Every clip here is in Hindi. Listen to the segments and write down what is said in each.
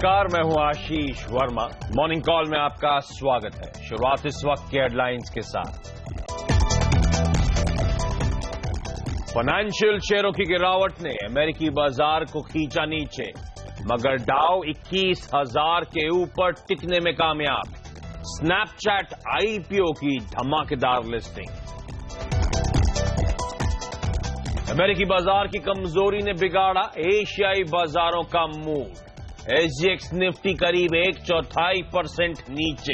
नमस्कार, मैं हूं आशीष वर्मा। मॉर्निंग कॉल में आपका स्वागत है। शुरुआत इस वक्त के हेडलाइंस के साथ। फाइनेंशियल शेयरों की गिरावट ने अमेरिकी बाजार को खींचा नीचे, मगर डाउ 21,000 के ऊपर टिकने में कामयाब। स्नैपचैट आईपीओ की धमाकेदार लिस्टिंग। अमेरिकी बाजार की कमजोरी ने बिगाड़ा एशियाई बाजारों का मूड। एसजीएक्स निफ्टी करीब 1/4% नीचे।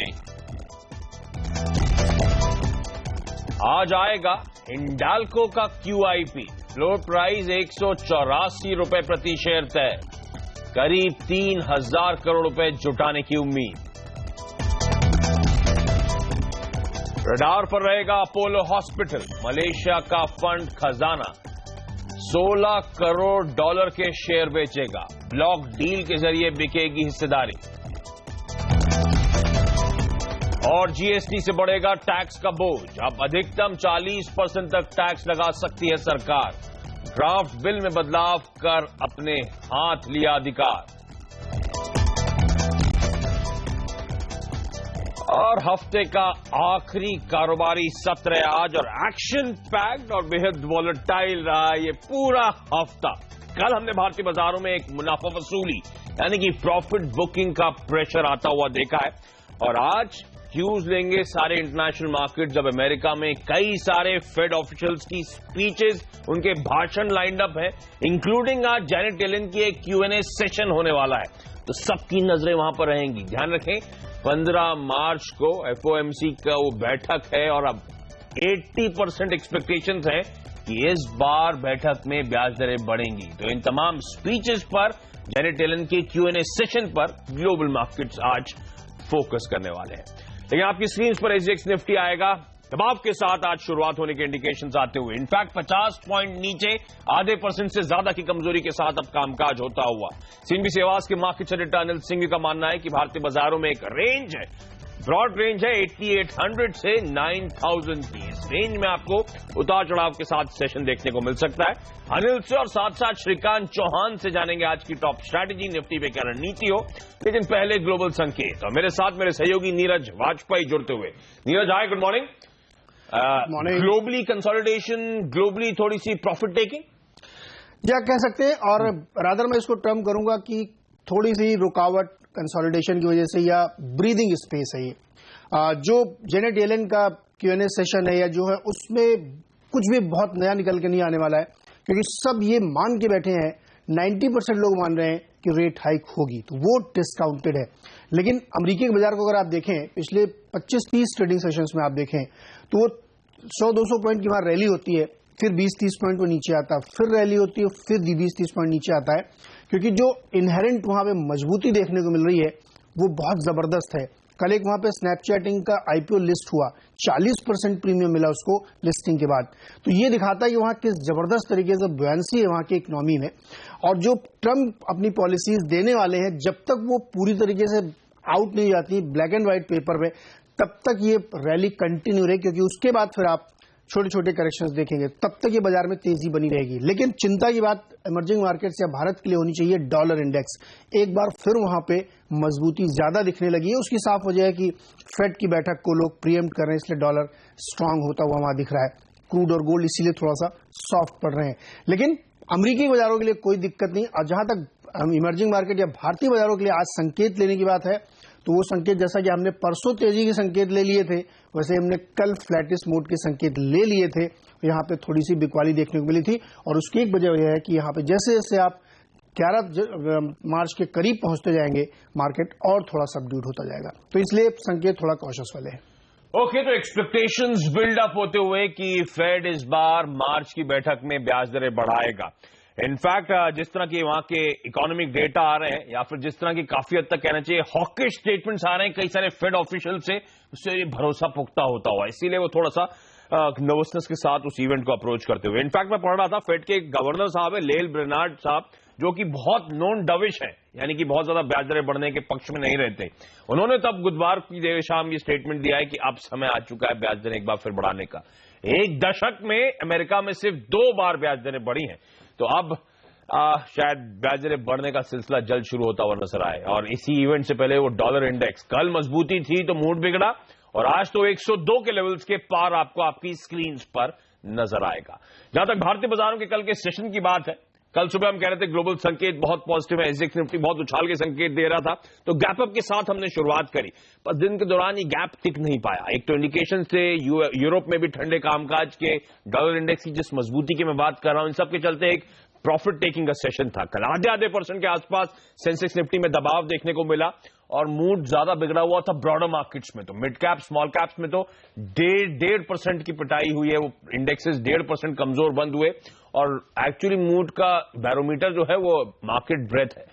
आज आएगा हिंडाल्को का क्यूआईपी। फ्लोर प्राइस 184 रुपए प्रति शेयर तय। करीब 3,000 करोड़ रुपए जुटाने की उम्मीद। रडार पर रहेगा अपोलो हॉस्पिटल। मलेशिया का फंड खजाना $16 करोड़ के शेयर बेचेगा। ब्लॉक डील के जरिए बिकेगी हिस्सेदारी। और जीएसटी से बढ़ेगा टैक्स का बोझ। अब अधिकतम 40% तक टैक्स लगा सकती है सरकार। ड्राफ्ट बिल में बदलाव कर अपने हाथ लिया अधिकार। और हफ्ते का आखिरी कारोबारी सत्र है आज, और एक्शन पैक्ड और बेहद वॉलेटाइल रहा ये पूरा हफ्ता। कल हमने भारतीय बाजारों में एक मुनाफा वसूली यानी कि प्रॉफिट बुकिंग का प्रेशर आता हुआ देखा है, और आज क्यूज लेंगे सारे इंटरनेशनल मार्केट, जब अमेरिका में कई सारे फेड ऑफिशियल्स की स्पीचेस, उनके भाषण लाइंड अप है, इंक्लूडिंग आज जैनेट येलेन की एक Q&A सेशन होने वाला है, तो सबकी नजरें वहां पर रहेंगी। ध्यान रखें, 15 मार्च को FOMC का वो बैठक है, और अब 80% एक्सपेक्टेशंस है कि इस बार बैठक में ब्याज दरें बढ़ेंगी। तो इन तमाम स्पीचेस पर, जैनेट येलेन के Q&A सेशन पर ग्लोबल मार्केट्स आज फोकस करने वाले हैं। लेकिन आपकी स्क्रीन पर एसजीएक्स निफ्टी आएगा दबाव के साथ आज शुरुआत होने के इंडिकेशंस आते हुए। इनफैक्ट 50 पॉइंट नीचे, आधे % से ज्यादा की कमजोरी के साथ अब कामकाज होता हुआ। सीएनबीसी आवाज के मार्केट एडिटर अनिल सिंह का मानना है कि भारतीय बाजारों में एक रेंज है, ब्रॉड रेंज है 8800 से 9000 की। इस रेंज में आपको उतार चढ़ाव के साथ सेशन देखने को मिल सकता है। अनिल से और साथ साथ श्रीकांत चौहान से जानेंगे आज की टॉप स्ट्रैटेजी, निफ्टी पे क्या रणनीति हो। लेकिन पहले ग्लोबल संकेत, और मेरे साथ मेरे सहयोगी नीरज वाजपेयी जुड़ते हुए। Neeraj, hi, good morning. Globally consolidation, globally थोड़ी सी प्रॉफिट टेकिंग या कह सकते हैं, और रादर मैं इसको टर्म करूंगा कि थोड़ी सी रुकावट कंसोलिडेशन की वजह से, या ब्रीदिंग स्पेस है ये। जो जेनेट येलेन का Q&A सेशन है, या जो है उसमें कुछ भी बहुत नया निकल के नहीं आने वाला है, क्योंकि सब ये मान के बैठे हैं, 90% लोग मान रहे हैं कि रेट हाइक होगी, तो वो डिस्काउंटेड है। लेकिन अमेरिकी के बाजार को अगर आप देखें, पिछले 25-30 ट्रेडिंग सेशंस में आप देखें तो वो 100-200 पॉइंट की वहां रैली होती है, फिर 20-30 पॉइंट वो नीचे आता है, फिर रैली होती है, फिर 20-30 पॉइंट नीचे आता है, क्योंकि जो इनहेरेंट वहां पे मजबूती देखने को मिल रही है वो बहुत जबरदस्त है। कल एक वहां पे स्नैपचैटिंग का आईपीओ लिस्ट हुआ, 40% प्रीमियम मिला उसको लिस्टिंग के बाद। तो ये दिखाता है कि वहां किस जबरदस्त तरीके से बुयांसी है वहां की इकोनॉमी में। और जो ट्रंप अपनी पॉलिसीज देने वाले हैं, जब तक वो पूरी तरीके से आउट नहीं जाती ब्लैक एंड व्हाइट पेपर में, तब तक ये रैली कंटिन्यू रहे, क्योंकि उसके बाद फिर आप छोटे छोटे करेक्शंस देखेंगे, तब तक ये बाजार में तेजी बनी रहेगी। लेकिन चिंता की बात इमर्जिंग मार्केट्स या भारत के लिए होनी चाहिए, डॉलर इंडेक्स एक बार फिर वहां पे मजबूती ज्यादा दिखने लगी है। उसकी साफ वजह है कि फेड की बैठक को लोग प्रीएम्प्ट कर रहे हैं, इसलिए डॉलर स्ट्रांग होता हुआ वहां दिख रहा है। क्रूड और गोल्ड इसीलिए थोड़ा सा सॉफ्ट पड़ रहे हैं। लेकिन अमेरिकी बाजारों के लिए कोई दिक्कत नहीं। और जहां तक इमर्जिंग मार्केट या भारतीय बाजारों के लिए आज संकेत लेने की बात है, तो वो संकेत जैसा कि हमने परसों तेजी के संकेत ले लिए थे, वैसे हमने कल फ्लैटिस मोड के संकेत ले लिए थे। यहाँ पे थोड़ी सी बिकवाली देखने को मिली थी, और उसकी एक वजह यह है कि यहाँ पे जैसे जैसे आप 11 मार्च के करीब पहुंचते जाएंगे, मार्केट और थोड़ा सबड्यूड होता जाएगा, तो इसलिए संकेत थोड़ा कॉशियस वाले हैं। ओके, तो एक्सपेक्टेशंस बिल्डअप होते हुए कि फेड इस बार मार्च की बैठक में ब्याज दरें बढ़ाएगा। इनफैक्ट जिस तरह के वहां के इकोनॉमिक डेटा आ रहे हैं, या फिर जिस तरह की काफी हद तक कहना चाहिए हॉकिश स्टेटमेंट्स आ रहे हैं कई सारे फेड ऑफिशियल से, उससे ये भरोसा पुख्ता होता हुआ, इसीलिए वो थोड़ा सा नर्वसनेस के साथ उस इवेंट को अप्रोच करते हुए। इनफैक्ट मैं पढ़ रहा था, फेड के गवर्नर साहब है लेल ब्रेनार्ड साहब, जो कि बहुत नॉन डविश है, यानी कि बहुत ज्यादा ब्याज दरें बढ़ने के पक्ष में नहीं रहते। उन्होंने तब बुधवार की देर शाम ये स्टेटमेंट दिया है कि अब समय आ चुका है ब्याज दरें एक बार फिर बढ़ाने का। एक दशक में अमेरिका में सिर्फ 2 बार ब्याज दरें बढ़ी हैं, तो अब शायद ब्याज दरें बढ़ने का सिलसिला जल्द शुरू होता हुआ नजर आए। और इसी इवेंट से पहले वो डॉलर इंडेक्स कल मजबूती थी तो मूड बिगड़ा और आज तो 102 के लेवल्स के पार आपको आपकी स्क्रीन पर नजर आएगा। जहां तक भारतीय बाजारों के कल के सेशन की बात है, कल सुबह हम कह रहे थे ग्लोबल संकेत बहुत पॉजिटिव है, एसजेएक्स निफ्टी बहुत उछाल के संकेत दे रहा था, तो गैप अप के साथ हमने शुरुआत करी, पर दिन के दौरान ये गैप टिक नहीं पाया। एक तो इंडिकेशन से यूरोप में भी ठंडे कामकाज के, डॉलर इंडेक्स की जिस मजबूती की मैं बात कर रहा हूं, इन सब के चलते एक प्रॉफिट टेकिंग का सेशन था। कल आधे % के आसपास सेंसेक्स निफ्टी में दबाव देखने को मिला और मूड ज्यादा बिगड़ा हुआ था ब्रॉडर मार्केट्स में। तो मिड कैप स्मॉल कैप्स में तो 1.5% की पिटाई हुई है, वो इंडेक्सेस 1.5% कमजोर बंद हुए और एक्चुअली मूड का बैरोमीटर जो है वो मार्केट ब्रेथ है।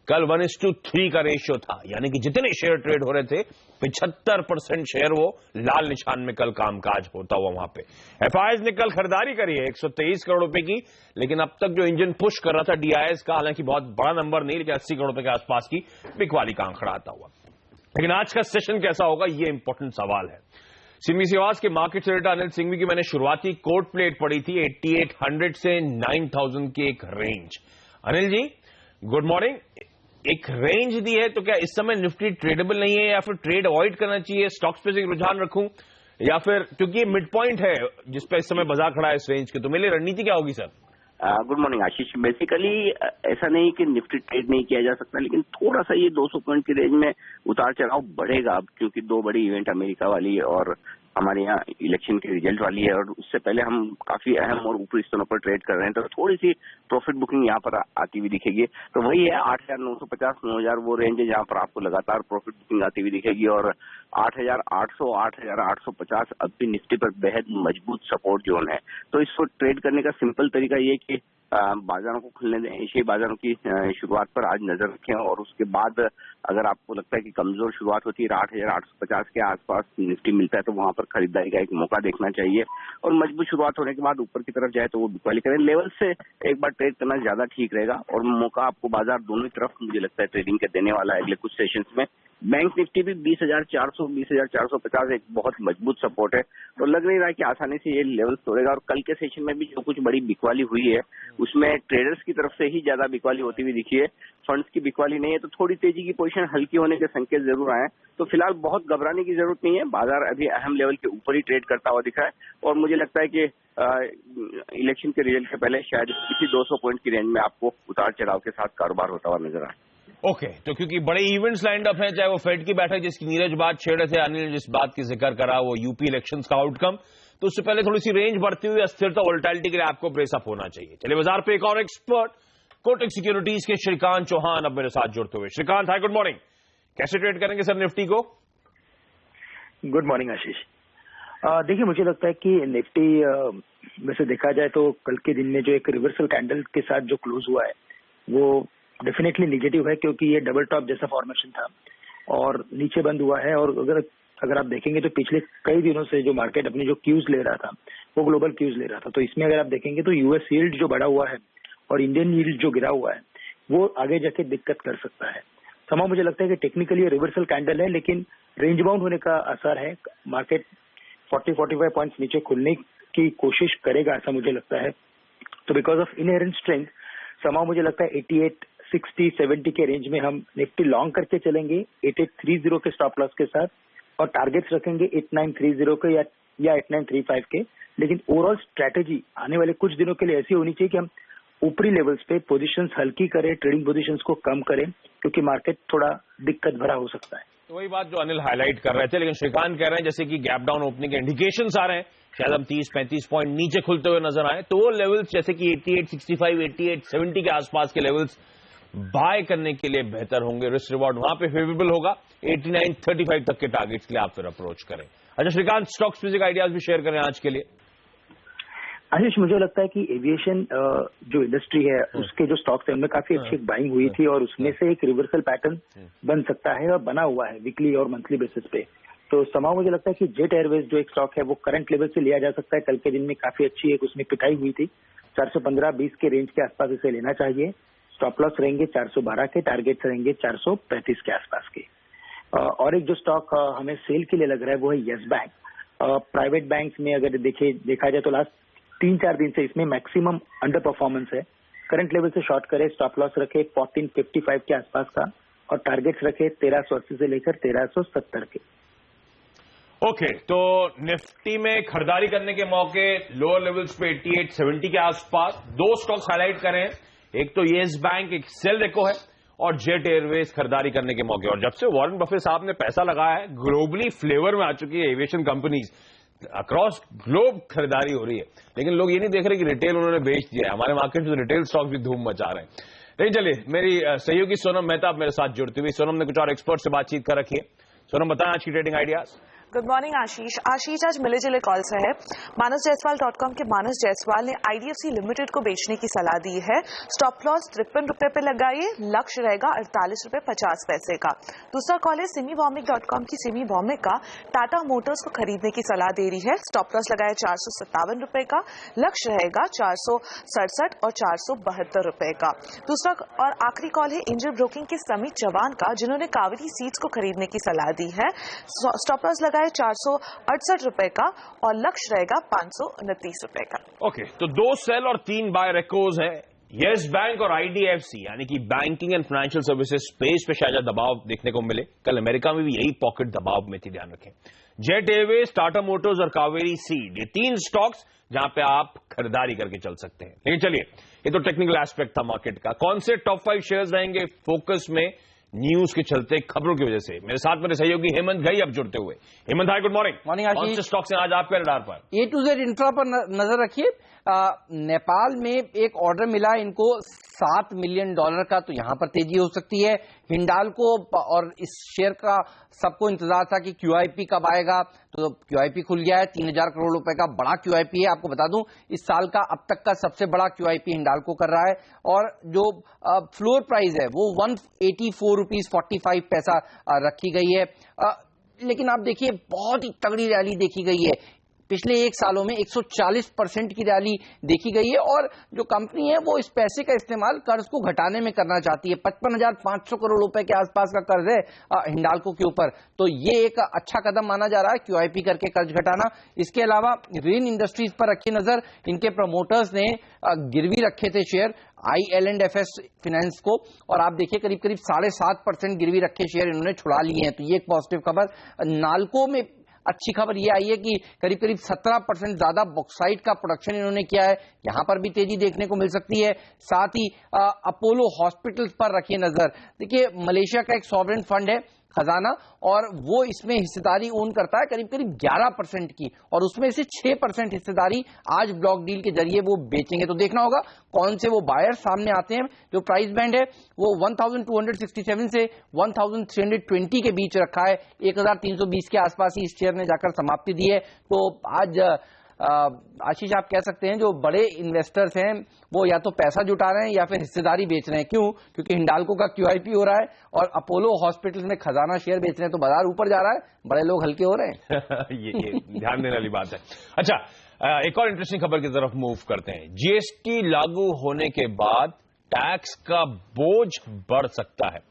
कल 1:3 का रेशियो था, यानी कि जितने शेयर ट्रेड हो रहे थे 75% शेयर वो लाल निशान में कल कामकाज होता हुआ वहां पे। एफआईआईज ने कल खरीदारी करी है 123 करोड़ रुपए की, लेकिन अब तक जो इंजन पुश कर रहा था डीआईएस का, हालांकि बहुत बड़ा नंबर नहीं, लेकिन 80 करोड़ रुपए के आसपास की बिकवाली का आंकड़ा आता हुआ। लेकिन आज का सेशन कैसा होगा ये इंपॉर्टेंट सवाल है। सिंघवी सिवास के मार्केट से अनिल सिंघवी की मैंने शुरुआती कोट प्लेट पड़ी थी 8800 से 9000 की एक range. Anil ji good morning. एक रेंज दी है तो क्या इस समय निफ्टी ट्रेडेबल नहीं है या फिर ट्रेड अवॉइड करना चाहिए, स्टॉक स्पेसिफिक रुझान रखूं, या फिर क्योंकि ये मिड पॉइंट है जिस पे इस समय बाजार खड़ा है इस रेंज के, तो मेरी रणनीति क्या होगी सर? गुड मॉर्निंग आशीष। बेसिकली ऐसा नहीं कि निफ्टी ट्रेड नहीं किया जा सकता, लेकिन थोड़ा सा ये 200 पॉइंट की रेंज में उतार चढ़ाव बढ़ेगा अब, क्योंकि दो बड़ी इवेंट अमेरिका वाली और हमारे यहाँ इलेक्शन के रिजल्ट वाली है और उससे पहले हम काफी अहम और ऊपरी स्तरों पर ट्रेड कर रहे हैं, तो थोड़ी सी प्रॉफिट बुकिंग यहाँ पर आती हुई दिखेगी। तो वही है 8,950 9,000 वो रेंज है जहाँ पर आपको लगातार प्रॉफिट बुकिंग आती हुई दिखेगी और 8,800 8,850 अब भी निफ्टी पर बेहद मजबूत सपोर्ट जोन है। तो इसको ट्रेड करने का सिंपल तरीका ये कि बाजारों को खुलने दें, एशियाई बाजारों की शुरुआत पर आज नजर रखें और उसके बाद अगर आपको लगता है कि कमजोर शुरुआत होती है 8,850 के आसपास निफ्टी मिलता है तो वहां पर खरीदारी का एक मौका देखना चाहिए और मजबूत शुरुआत होने के बाद ऊपर की तरफ जाए तो वो बिकवाली करें। लेवल से एक बार ट्रेड करना ज्यादा ठीक रहेगा और मौका आपको बाजार दोनों तरफ मुझे लगता है ट्रेडिंग के देने वाला है अगले कुछ सेशंस में। बैंक निफ्टी भी 20,400 20,450 एक बहुत मजबूत सपोर्ट है तो लग नहीं रहा कि आसानी से ये लेवल तोड़ेगा। और कल के सेशन में भी जो कुछ बड़ी बिकवाली हुई है उसमें ट्रेडर्स की तरफ से ही ज्यादा बिकवाली होती हुई दिखी है, फंड्स की बिकवाली नहीं है, तो थोड़ी तेजी की पोजीशन हल्की होने के संकेत जरूर आए। तो फिलहाल बहुत घबराने की जरूरत नहीं है, बाजार अभी अहम लेवल के ऊपर ही ट्रेड करता हुआ दिखा है और मुझे लगता है कि इलेक्शन के रिजल्ट से पहले शायद किसी 200 पॉइंट की रेंज में आपको उतार चढ़ाव के साथ कारोबार होता हुआ नजर आए। ओके, तो क्योंकि बड़े इवेंट्स लाइंड अप हैं, चाहे वो फेड की बैठक जिसकी नीरज बात छेड़ रहे थे, अनिल ने जिस बात की जिक्र करा वो यूपी इलेक्शंस का आउटकम, तो उससे पहले थोड़ी सी रेंज बढ़ती हुई अस्थिरता वोलेटिलिटी के लिए आपको ब्रेसअप होना चाहिए। चलिए बाजार पे एक और एक्सपर्ट कोटक सिक्योरिटीज के श्रीकांत चौहान अब मेरे साथ जुड़ते हुए। श्रीकांत हाय, गुड मॉर्निंग। कैसे ट्रेड करेंगे सर निफ्टी को? गुड मॉर्निंग आशीष। देखिए मुझे लगता है कि निफ्टी वैसे देखा जाए तो कल के दिन में जो एक रिवर्सल कैंडल के साथ जो क्लोज हुआ है वो डेफिनेटली निगेटिव है, क्योंकि ये डबल टॉप जैसा फॉर्मेशन था और नीचे बंद हुआ है। और अगर आप देखेंगे तो पिछले कई दिनों से जो मार्केट अपनी जो क्यूज ले रहा था वो ग्लोबल क्यूज ले रहा था, तो इसमें अगर आप देखेंगे तो यूएस यील्ड जो बढ़ा हुआ है और इंडियन यील्ड जो गिरा हुआ है वो आगे जाके दिक्कत कर सकता है। समा मुझे लगता है कि टेक्निकली रिवर्सल कैंडल है, लेकिन रेंज बाउंड होने का असर है। मार्केट 40-45 पॉइंट्स नीचे खुलने की कोशिश करेगा ऐसा मुझे लगता है। तो बिकॉज ऑफ इनहेरेंट स्ट्रेंथ समा मुझे लगता है 88-60-70 के रेंज में हम निफ्टी लॉन्ग करके चलेंगे 8830 के स्टॉप लॉस के साथ और टारगेट्स रखेंगे 8930 के या 8935 के। लेकिन ओवरऑल स्ट्रैटेजी आने वाले कुछ दिनों के लिए ऐसी होनी चाहिए कि हम ऊपरी लेवल्स पे पोजीशंस हल्की करें, ट्रेडिंग पोजीशंस को कम करें, क्योंकि मार्केट थोड़ा दिक्कत भरा हो सकता है। तो वही बात जो अनिल हाईलाइट कर रहे थे, लेकिन श्रीकांत कह रहे हैं जैसे कि गैप डाउन ओपनिंग के इंडिकेशंस आ रहे हैं, शायद हम 30-35 पॉइंट नीचे खुलते हुए नजर आए, तो वो लेवल्स जैसे कि 8865 8870 के आसपास के लेवल्स बाय करने के लिए बेहतर होंगे, रिस्क रिवॉर्ड वहां पे फेवरेबल होगा। 8935 तक के टारगेट्स के लिए आप फिर अप्रोच करें। अच्छा श्रीकांत, स्टॉक स्पेसिफिक आइडियाज भी शेयर करें आज के लिए। आशीष मुझे लगता है कि एविएशन जो इंडस्ट्री है उसके जो स्टॉक्स है उनमें काफी अच्छी बाइंग हुई थी और उसमें से एक रिवर्सल पैटर्न बन सकता है और बना हुआ है वीकली और मंथली बेसिस पे। तो समाव मुझे लगता है कि जेट एयरवेज जो एक स्टॉक है वो करंट लेवल से लिया जा सकता है। कल के दिन में काफी अच्छी एक उसमें पिटाई हुई थी, 415-20 के रेंज के आसपास इसे लेना चाहिए। स्टॉप लॉस रहेंगे 412 के, टारगेट्स रहेंगे 435 के आसपास के। और एक जो स्टॉक हमें सेल के लिए लग रहा है वो है येस बैंक। प्राइवेट बैंक में अगर देखा जाए तो लास्ट 3-4 दिन से इसमें मैक्सिमम अंडर परफॉर्मेंस है। करंट लेवल से शॉर्ट करे, स्टॉप लॉस रखे 1455 के आसपास का और टारगेट्स रखे 1380 से लेकर 1370 के। ओके, तो निफ्टी में खरीदारी करने के मौके लोअर लेवल्स पे 8870 के आसपास। दो स्टॉक्स हाईलाइट करें, एक तो येस बैंक, एक सेल्डेको है, और जेट एयरवेज खरीदारी करने के मौके। और जब से वॉरेन बफेट साहब ने पैसा लगाया है, ग्लोबली फ्लेवर में आ चुकी है एविएशन कंपनीज, अक्रॉस ग्लोब खरीदारी हो रही है। लेकिन लोग ये नहीं देख रहे कि रिटेल उन्होंने बेच दिया है। हमारे मार्केट में रिटेल स्टॉक भी धूम मचा रहे हैं। नहीं, चलिए, मेरी सहयोगी सोनम मेहता मेरे साथ जुड़ती हुई। सोनम ने कुछ और एक्सपर्ट से बातचीत कर रखी है। सोनम, बताएं आज की ट्रेडिंग आइडियाज। गुड मॉर्निंग आशीष। आज मिले जुले कॉल से है। ManasJaiswal.com के मानस जायसवाल ने IDFC लिमिटेड को बेचने की सलाह दी है। स्टॉप लॉस 53 रुपए पे लगाइए, लक्ष्य रहेगा 48 रुपए 50 पैसे का। दूसरा कॉल है SimiVomik.com की सिमी वॉमिक का टाटा मोटर्स को खरीदने की सलाह दे रही है। स्टॉप लॉस लगाया 457 रुपए का, लक्ष्य रहेगा 467 और 472 रुपए का। दूसरा और आखिरी कॉल है एंजल ब्रोकिंग के समित जवान का, जिन्होंने कावेरी सीड्स को खरीदने की सलाह दी है। स्टॉप लॉस लगाया 468 रुपए का और लक्ष्य रहेगा 529 रुपए का। ओके, तो 2 सेल और 3 बाय रेकोज है। येस बैंक और IDFC यानी कि banking and financial services space पे शायद दबाव देखने को मिले। कल अमेरिका में भी यही पॉकेट दबाव में थी, ध्यान रखें। जेट एयरवेज, टाटा मोटर्स और कावेरी सीड, ये 3 स्टॉक्स जहां पे आप खरीदारी करके चल सकते हैं। लेकिन चलिए, ये तो टेक्निकल एस्पेक्ट था मार्केट का। कौन से टॉप 5 शेयर्स रहेंगे फोकस में न्यूज के चलते, खबरों की वजह से? मेरे साथ मेरे सहयोगी हेमंत गई अब जुड़ते हुए। हेमंत, हाय, गुड मॉर्निंग। मॉर्निंग आशीष। कौन से स्टॉक से आज आपके रडार पर? A to Z इंफ्रा पर नजर रखिए। नेपाल में एक ऑर्डर मिला इनको $7 मिलियन का, तो यहां पर तेजी हो सकती है। हिंडाल्को और इस शेयर का सबको इंतजार था कि QIP कब आएगा, तो QIP खुल गया है। 3000 करोड़ रुपए का बड़ा QIP है। आपको बता दूं, इस साल का अब तक का सबसे बड़ा QIP हिंडाल्को कर रहा है। और जो फ्लोर प्राइस है वो 184 रुपीज 45 पैसा रखी गई है। लेकिन आप देखिए, बहुत ही तगड़ी रैली देखी गई है। पिछले 1 सालों में 140% की रैली देखी गई है। और जो कंपनी है वो इस पैसे का इस्तेमाल कर्ज को घटाने में करना चाहती है। 55,500 करोड़ रुपए के आसपास का कर्ज है हिंडाल्को के ऊपर, तो ये एक अच्छा कदम माना जा रहा है QIP करके कर्ज घटाना। इसके अलावा रेन इंडस्ट्रीज पर रखी नजर, इनके प्रमोटर्स ने गिरवी रखे थे शेयर IL&FS फाइनेंस को, और आप देखिए करीब 7.5% गिरवी रखे शेयर इन्होंने छुड़ा लिए हैं, तो ये एक पॉजिटिव खबर। नाल्को में अच्छी खबर यह आई है कि करीब 17% ज्यादा बॉक्साइट का प्रोडक्शन इन्होंने किया है, यहां पर भी तेजी देखने को मिल सकती है। साथ ही अपोलो हॉस्पिटल्स पर रखिए नजर। देखिए, मलेशिया का एक सॉवरेन फंड है खजाना, और वो इसमें हिस्सेदारी ओन करता है करीब 11% की, और उसमें से 6% हिस्सेदारी आज ब्लॉक डील के जरिए वो बेचेंगे। तो देखना होगा कौन से वो बायर सामने आते हैं। जो प्राइस बैंड है वो 1267 से 1320 के बीच रखा है। 1320 के आसपास ही इस शेयर ने जाकर समाप्ति दी है। तो आज आशीष, आप कह सकते हैं जो बड़े इन्वेस्टर्स हैं वो या तो पैसा जुटा रहे हैं या फिर हिस्सेदारी बेच रहे हैं। क्यों? क्योंकि हिंडाल्को का QIP हो रहा है और अपोलो हॉस्पिटल्स में खजाना शेयर बेच रहे हैं, तो बाजार ऊपर जा रहा है, बड़े लोग हल्के हो रहे हैं। ये ध्यान देने वाली बात है। अच्छा, एक और इंटरेस्टिंग खबर की तरफ मूव करते हैं। GST लागू होने के बाद टैक्स का बोझ बढ़ सकता है।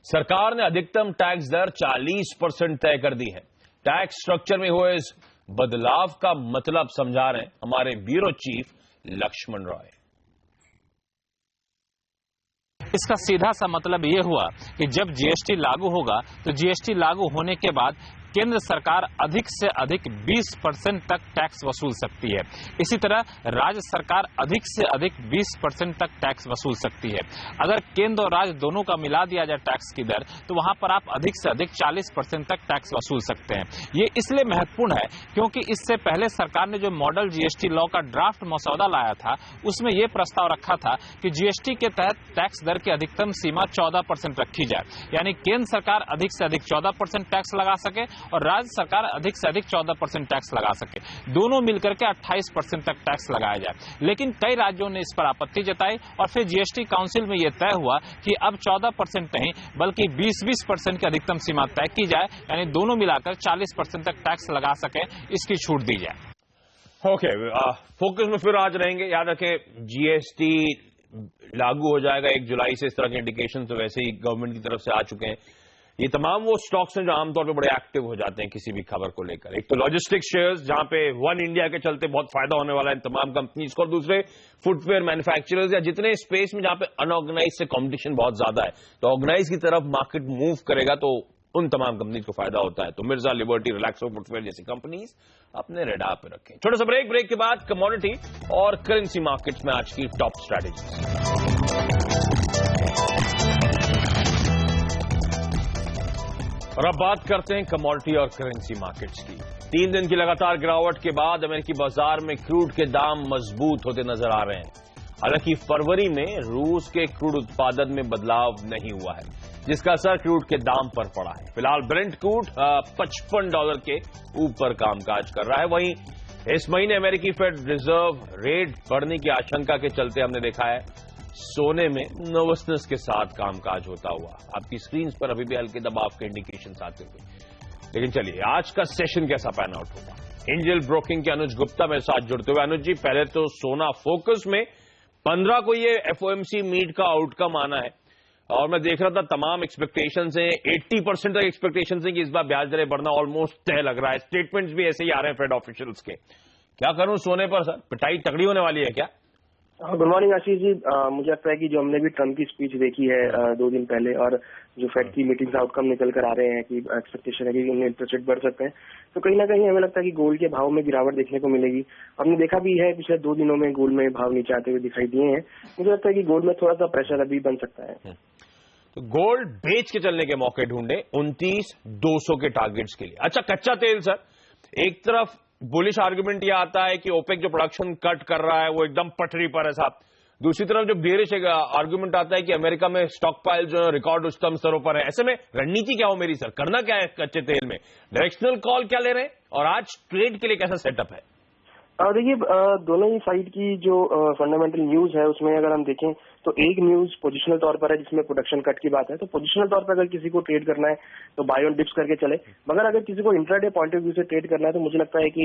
सरकार ने अधिकतम टैक्स दर 40% तय कर दी है। टैक्स स्ट्रक्चर में हुए इस बदलाव का मतलब समझा रहे हैं हमारे ब्यूरो चीफ लक्ष्मण रॉय। इसका सीधा सा मतलब ये हुआ कि जब GST लागू होगा तो GST लागू होने के बाद केंद्र सरकार अधिक से अधिक 20% तक टैक्स वसूल सकती है। इसी तरह राज्य सरकार अधिक से अधिक 20% तक टैक्स वसूल सकती है। अगर केंद्र और राज्य दोनों का मिला दिया जाए टैक्स की दर, तो वहां पर आप अधिक से अधिक 40% तक टैक्स वसूल सकते हैं। ये इसलिए महत्वपूर्ण है क्योंकि इससे पहले सरकार ने जो मॉडल GST लॉ का ड्राफ्ट मसौदा लाया था, उसमें यह प्रस्ताव रखा था कि GST के तहत टैक्स दर की अधिकतम सीमा 14% रखी जाए, यानी केंद्र सरकार अधिक से अधिक 14% टैक्स लगा सके और राज्य सरकार अधिक से अधिक 14% टैक्स लगा सके। दोनों मिलकर के 28% तक टैक्स लगाया जाए। लेकिन कई राज्यों ने इस पर आपत्ति जताई और फिर GST काउंसिल में यह तय हुआ कि अब 14% नहीं बल्कि 20% की अधिकतम सीमा तय की जाए, यानी दोनों मिलाकर 40% तक टैक्स लगा सके, इसकी छूट दी जाए। ओके, फोकस में फिर आज रहेंगे। याद रखें, GST लागू हो जाएगा 1 जुलाई से। इस तरह के इंडिकेशन तो वैसे ही गवर्नमेंट की तरफ से आ चुके हैं। ये तमाम वो स्टॉक्स हैं जो आमतौर पे बड़े एक्टिव हो जाते हैं किसी भी खबर को लेकर। एक तो लॉजिस्टिक शेयर्स जहां पे वन इंडिया के चलते बहुत फायदा होने वाला है इन तमाम कंपनीज को, और दूसरे फुटवेयर मैन्युफैक्चरर्स या जितने स्पेस में जहां पे अनऑर्गेनाइज से कंपटीशन बहुत ज्यादा है, तो ऑर्गेनाइज की तरफ मार्केट मूव करेगा तो उन तमाम कंपनीज को फायदा होता है। तो मिर्जा, लिबर्टी, रिलैक्सो फुटवेयर जैसी कंपनीज अपने रेडार पे रखें। छोटा सा ब्रेक के बाद कमोडिटी और करेंसी मार्केट्स में आज की टॉप स्ट्रैटेजी। और अब बात करते हैं कमोडिटी और करेंसी मार्केट्स की। 3 दिन की लगातार गिरावट के बाद अमेरिकी बाजार में क्रूड के दाम मजबूत होते नजर आ रहे हैं। हालांकि फरवरी में रूस के क्रूड उत्पादन में बदलाव नहीं हुआ है, जिसका असर क्रूड के दाम पर पड़ा है। फिलहाल ब्रेंट क्रूड $55 के ऊपर कामकाज कर रहा है। वहीं इस महीने अमेरिकी फेड रिजर्व रेट बढ़ने की आशंका के चलते हमने देखा है सोने में नर्वसनेस के साथ कामकाज होता हुआ। आपकी स्क्रीन पर अभी भी हल्के दबाव के इंडिकेशन आते हुए। लेकिन चलिए आज का सेशन कैसा पैन आउट होगा। एंजल ब्रोकिंग के अनुज गुप्ता मेरे साथ जुड़ते हुए। अनुज जी, पहले तो सोना फोकस में 15 को ये FOMC मीट का आउटकम आना है, और मैं देख रहा था तमाम एक्सपेक्टेशंस हैं, 80% तक एक्सपेक्टेशंस हैं कि इस बार ब्याज दरें बढ़ना ऑलमोस्ट तय लग रहा है। स्टेटमेंट्स भी ऐसे ही आ रहे हैं फेड ऑफिशियल्स के। क्या करूं सोने पर सर, पिटाई तगड़ी होने वाली है क्या? Good morning Ashish ji. मुझे लगता है कि जो हमने भी ट्रम्प की स्पीच देखी है 2 दिन पहले, और जो फेड की मीटिंग्स आउटकम निकल कर आ रहे हैं कि एक्सपेक्टेशन है कि उन्हें इंटरेस्ट रेट बढ़ सकते हैं, तो कहीं ना कहीं हमें लगता है कि गोल्ड के भाव में गिरावट देखने को मिलेगी। हमने देखा भी है पिछले 2 दिनों में गोल्ड में भाव नीचे आते हुए दिखाई दिए हैं। मुझे लगता है कि गोल्ड में थोड़ा सा प्रेशर अभी बन सकता है। तो गोल्ड बेच के चलने के मौके ढूंढे 29,200 के टारगेट्स के लिए। अच्छा, कच्चा तेल सर, एक तरफ बुलिश आर्गुमेंट यह आता है कि ओपेक जो प्रोडक्शन कट कर रहा है वो एकदम पटरी पर है साहब। दूसरी तरफ जो बेरिश आर्गुमेंट आता है कि अमेरिका में स्टॉक पाइल जो है रिकॉर्ड उच्चतम स्तरों पर है। ऐसे में रणनीति क्या हो मेरी सर, करना क्या है कच्चे तेल में? डायरेक्शनल कॉल क्या ले रहे हैं, और आज ट्रेड के लिए कैसा सेटअप है? देखिए, दोनों ही साइड की जो फंडामेंटल न्यूज है उसमें अगर हम देखें तो एक न्यूज पोजिशनल तौर पर है जिसमें प्रोडक्शन कट की बात है। तो पोजिशनल तौर पर अगर किसी को ट्रेड करना है तो बाय ऑन डिप्स करके चले, मगर अगर किसी को इंट्राडे पॉइंट ऑफ व्यू से ट्रेड करना है तो मुझे लगता है कि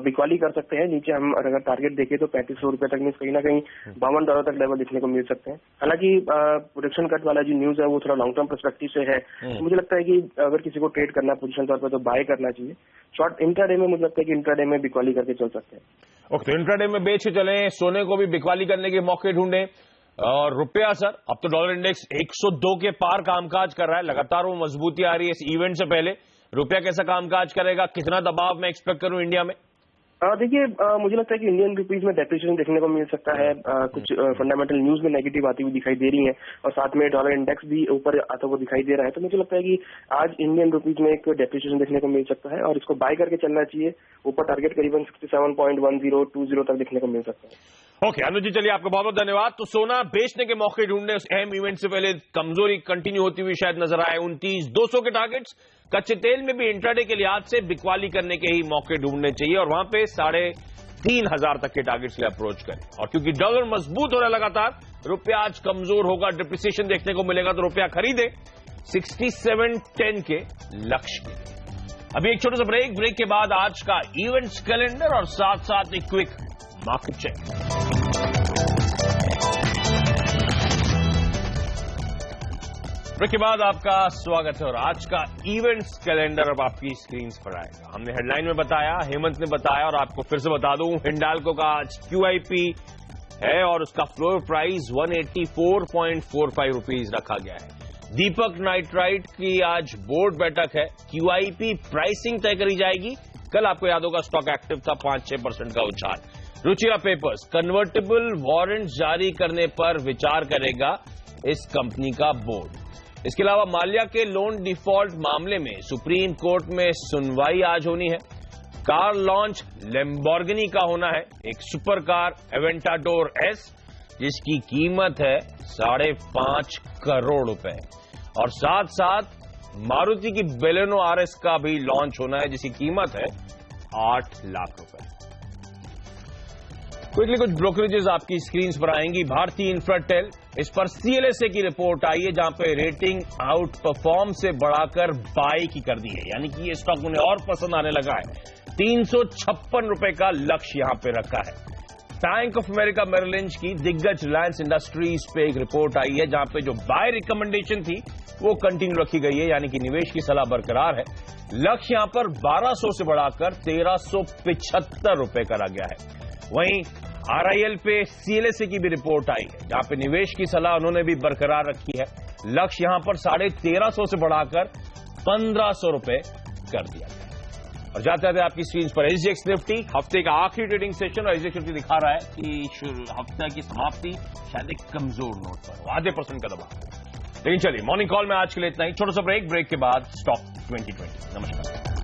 बिकवाली कर सकते हैं। नीचे हम अगर टारगेट देखें तो $3500 तक में कहीं ना कहीं $52 तक लेवल देखने को मिल सकते हैं। हालांकि प्रोडक्शन कट वाला जो न्यूज है वो थोड़ा लॉन्ग टर्म पर्सपेक्टिव से है। तो मुझे लगता है कि अगर किसी को ट्रेड करना है पोजिशनल तौर पर तो बाय करना चाहिए। शॉर्ट इंट्राडे में मुझे लगता है कि इंट्राडे में बिकवाली करके चल सकते हैं। ओके, इंट्राडे में बेच के चले, सोने को भी बिकवाली करने के मौके ढूंढे। और रुपया सर, अब तो डॉलर इंडेक्स 102 के पार कामकाज कर रहा है, लगातार वो मजबूती आ रही है। इस इवेंट से पहले रुपया कैसा कामकाज करेगा, कितना दबाव मैं एक्सपेक्ट करूं इंडिया में? देखिए, मुझे लगता है कि इंडियन रुपीज में डेप्रिसिएशन देखने को मिल सकता है। कुछ फंडामेंटल न्यूज में नेगेटिव आती हुई दिखाई दे रही है, और साथ में डॉलर इंडेक्स भी ऊपर आता हुआ दिखाई दे रहा है। तो मुझे लगता है कि आज इंडियन रुपीज में एक डेप्रिसिएशन देखने को मिल सकता है, और इसको बाय करके चलना चाहिए। ऊपर टारगेट करीबन 67.1020 तक देखने को मिल सकता है। ओके अनुज जी, चलिए आपका बहुत बहुत धन्यवाद। तो सोना बेचने के मौके ढूंढने, उस अहम इवेंट से पहले कमजोरी कंटिन्यू होती हुई शायद नजर आए। 29,200 के टारगेट्स। कच्चे तेल में भी इंट्राडे के लिहाज से बिकवाली करने के ही मौके ढूंढने चाहिए, और वहां पे 3,500 तक के टारगेट्स लिए अप्रोच करें। और क्योंकि डॉलर मजबूत हो रहा है लगातार, रुपया आज कमजोर होगा, डिप्रिसिएशन देखने को मिलेगा, तो रुपया खरीदे 67.10 के लक्ष्य के लिए। अभी एक छोटा सा ब्रेक के बाद आज का इवेंट्स कैलेंडर और साथ साथ एक क्विक मार्केट चेक। ब्रेक के बाद आपका स्वागत है, और आज का इवेंट्स कैलेंडर अब आपकी स्क्रीन पर आएगा। हमने हेडलाइन में बताया, हेमंत ने बताया, और आपको फिर से बता दूं, हिंडाल्को का आज QIP है और उसका फ्लोर प्राइस 184.45 रुपीज रखा गया है। दीपक नाइट्राइट की आज बोर्ड बैठक है, QIP प्राइसिंग तय करी जाएगी। कल आपको याद होगा स्टॉक एक्टिव था, 5-6% का उछाल। रुचिरा पेपर्स कन्वर्टेबल वारंट जारी करने पर विचार करेगा इस कंपनी का बोर्ड। इसके अलावा माल्या के लोन डिफॉल्ट मामले में सुप्रीम कोर्ट में सुनवाई आज होनी है। कार लॉन्च लैम्बोर्गिनी का होना है, एक सुपर कार एवेंटाडोर S, जिसकी कीमत है 5.5 करोड़ रुपए। और साथ साथ मारुति की बेलेनो RS का भी लॉन्च होना है, जिसकी कीमत है 8 लाख रुपए। क्विकली कुछ ब्रोकरेजेस आपकी स्क्रीन पर आएंगी। भारतीय इंफ्राटेल, इस पर CLSA की रिपोर्ट आई है, जहां पे रेटिंग आउट परफॉर्म से बढ़ाकर बाय की कर दी है, यानी कि ये स्टॉक उन्हें और पसंद आने लगा है। 356 रुपए का लक्ष्य यहां पे रखा है। Bank of America Merrill Lynch की दिग्गज रिलायंस इंडस्ट्रीज पे एक रिपोर्ट आई है जहां पे जो बाय रिकमेंडेशन थी वो कंटिन्यू रखी गई है, यानी कि निवेश की सलाह बरकरार है। लक्ष्य यहां पर 1200 से बढ़ाकर 1375 रुपए करा गया है। वहीं आरआईएल पे सीएलएसए की भी रिपोर्ट आई है जहां पे निवेश की सलाह उन्होंने भी बरकरार रखी है। लक्ष्य यहां पर 1350 से बढ़ाकर 1500 रुपए कर दिया गया। और जाते जाते आपकी स्क्रीन पर एसजीएक्स निफ्टी हफ्ते का आखिरी ट्रेडिंग सेशन, और एसजीएक्स निफ्टी दिखा रहा है कि हफ्ते की समाप्ति शायद एक कमजोर नोट पर हो, आधे % का दबाव। लेकिन चलिए मॉर्निंग कॉल में आज के लिए इतना ही। छोटा सा ब्रेक के बाद स्टॉक 2020। नमस्कार।